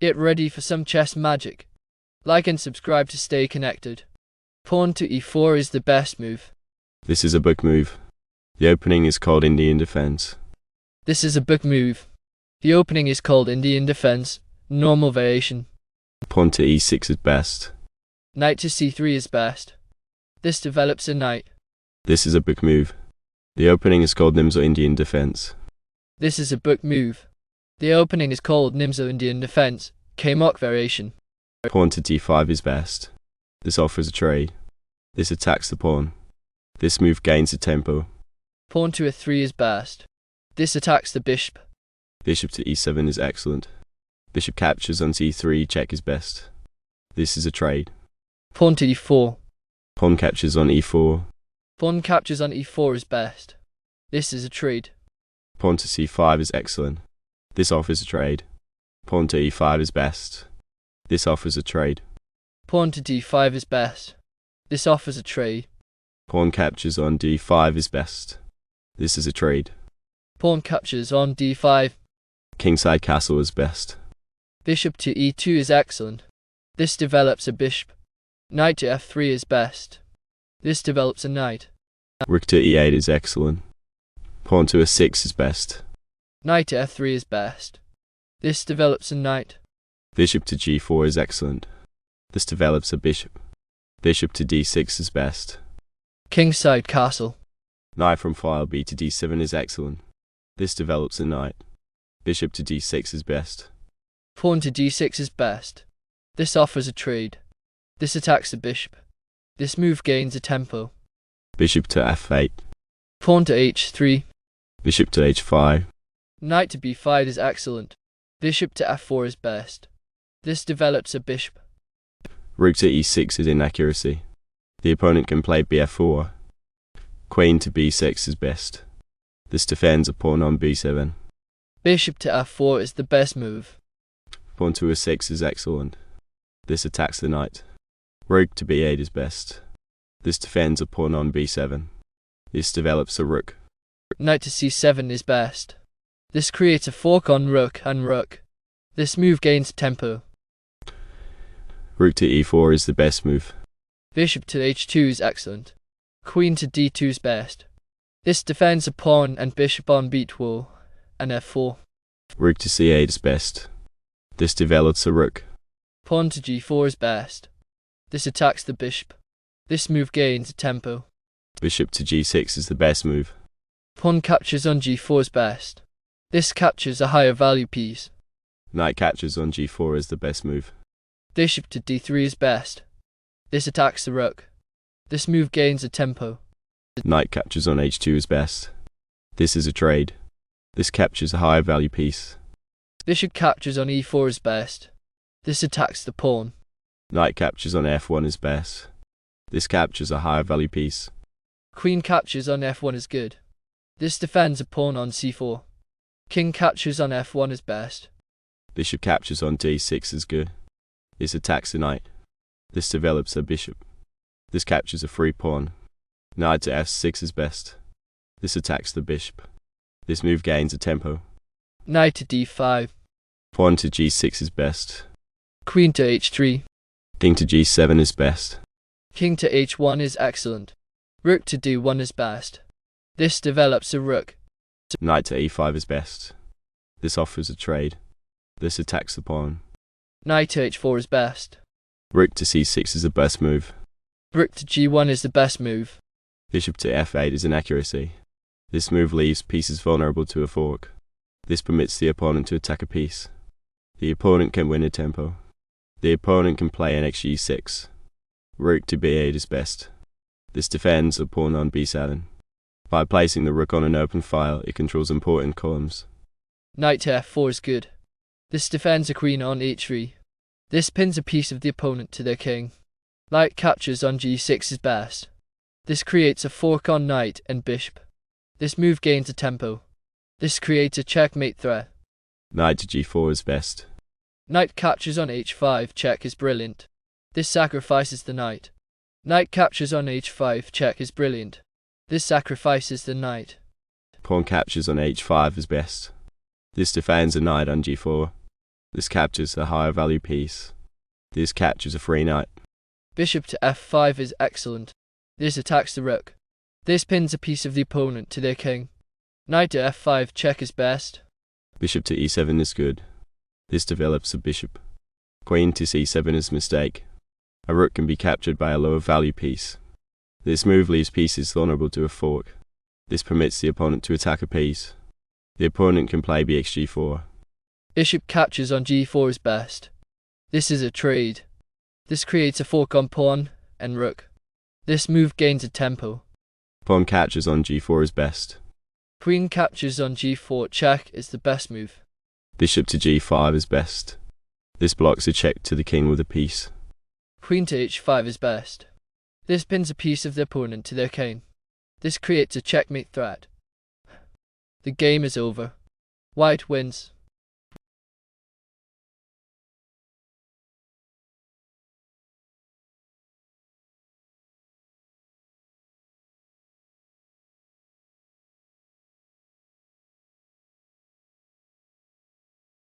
Get ready for some chess magic. Like and subscribe to stay connected. Pawn to e4 is the best move. This is a book move. The opening is called Indian Defense. This is a book move. The opening is called Indian Defense, normal variation. Pawn to e6 is best. Knight to c3 is best. This develops a knight. This is a book move. The opening is called Nimzo-Indian Defense. This is a book move. The opening is called Nimzo-Indian Defense, Kmoch Variation. Pawn to d5 is best. This offers a trade. This attacks the pawn. This move gains a tempo. Pawn to a3 is best. This attacks the bishop. Bishop to e7 is excellent. Bishop captures on c3, check is best. This is a trade. Pawn to e4. Pawn captures on e4. Pawn captures on e4 is best. This is a trade. Pawn to c5 is excellent. This offers a trade. Pawn to e5 is best. This offers a trade. Pawn to d5 is best. This offers a trade. Pawn captures on d5 is best. This is a trade. Pawn captures on d5. Kingside castle is best. Bishop to e2 is excellent. This develops a bishop. Knight to f3 is best. This develops a knight. Rook to e8 is excellent. Pawn to a6 is best. Knight to f3 is best. This develops a knight. Bishop to g4 is excellent. This develops a bishop. Bishop to d6 is best. Kingside castle. Knight from file b to d7 is excellent. This develops a knight. Bishop to d6 is best. Pawn to d6 is best. This offers a trade. This attacks the bishop. This move gains a tempo. Bishop to f8. Pawn to h3. Bishop to h5. Knight to b5 is excellent. Bishop to f4 is best. This develops a bishop. Rook to e6 is inaccuracy. The opponent can play bf4. Queen to b6 is best. This defends a pawn on b7. Bishop to f4 is the best move. Pawn to a6 is excellent. This attacks the knight. Rook to b8 is best. This defends a pawn on b7. This develops a rook. Knight to c7 is best. This creates a fork on rook and rook. This move gains tempo. Rook to e4 is the best move. Bishop to h2 is excellent. Queen to d2 is best. This defends a pawn and bishop on b2 and f4. Rook to c8 is best. This develops a rook. Pawn to g4 is best. This attacks the bishop. This move gains a tempo. Bishop to g6 is the best move. Pawn captures on g4 is best. This captures a higher value piece. Knight captures on g4 is the best move. Bishop to d3 is best. This attacks the rook. This move gains a tempo. Knight captures on h2 is best. This is a trade. This captures a higher value piece. Bishop captures on e4 is best. This attacks the pawn. Knight captures on f1 is best. This captures a higher value piece. Queen captures on f1 is good. This defends a pawn on c4. King captures on f1 is best. Bishop captures on d6 is good. This attacks the knight. This develops a bishop. This captures a free pawn. Knight to f6 is best. This attacks the bishop. This move gains a tempo. Knight to d5. Pawn to g6 is best. Queen to h3. King to g7 is best. King to h1 is excellent. Rook to d1 is best. This develops a rook. Knight to e5 is best. This offers a trade. This attacks the pawn. Knight to h4 is best. Rook to c6 is the best move. Rook to g1 is the best move. Bishop to f8 is inaccuracy. This move leaves pieces vulnerable to a fork. This permits the opponent to attack a piece. The opponent can win a tempo. The opponent can play nxg6. Rook to b8 is best. This defends a pawn on b7. By placing the rook on an open file, it controls important columns. Knight to f4 is good. This defends a queen on h3. This pins a piece of the opponent to their king. Knight captures on g6 is best. This creates a fork on knight and bishop. This move gains a tempo. This creates a checkmate threat. Knight to g4 is best. Knight captures on h5 check is brilliant. This sacrifices the knight. Knight captures on h5 check is brilliant. This sacrifices the knight. Pawn captures on h5 is best. This defends a knight on g4. This captures a higher value piece. This captures a free knight. Bishop to f5 is excellent. This attacks the rook. This pins a piece of the opponent to their king. Knight to f5 check is best. Bishop to e7 is good. This develops a bishop. Queen to c7 is a mistake. A rook can be captured by a lower value piece. This move leaves pieces vulnerable to a fork. This permits the opponent to attack a piece. The opponent can play bxg4. Bishop captures on g4 is best. This is a trade. This creates a fork on pawn and rook. This move gains a tempo. Pawn captures on g4 is best. Queen captures on g4 check is the best move. Bishop to g5 is best. This blocks a check to the king with a piece. Queen to h5 is best. This pins a piece of the opponent to their king. This creates a checkmate threat. The game is over. White wins.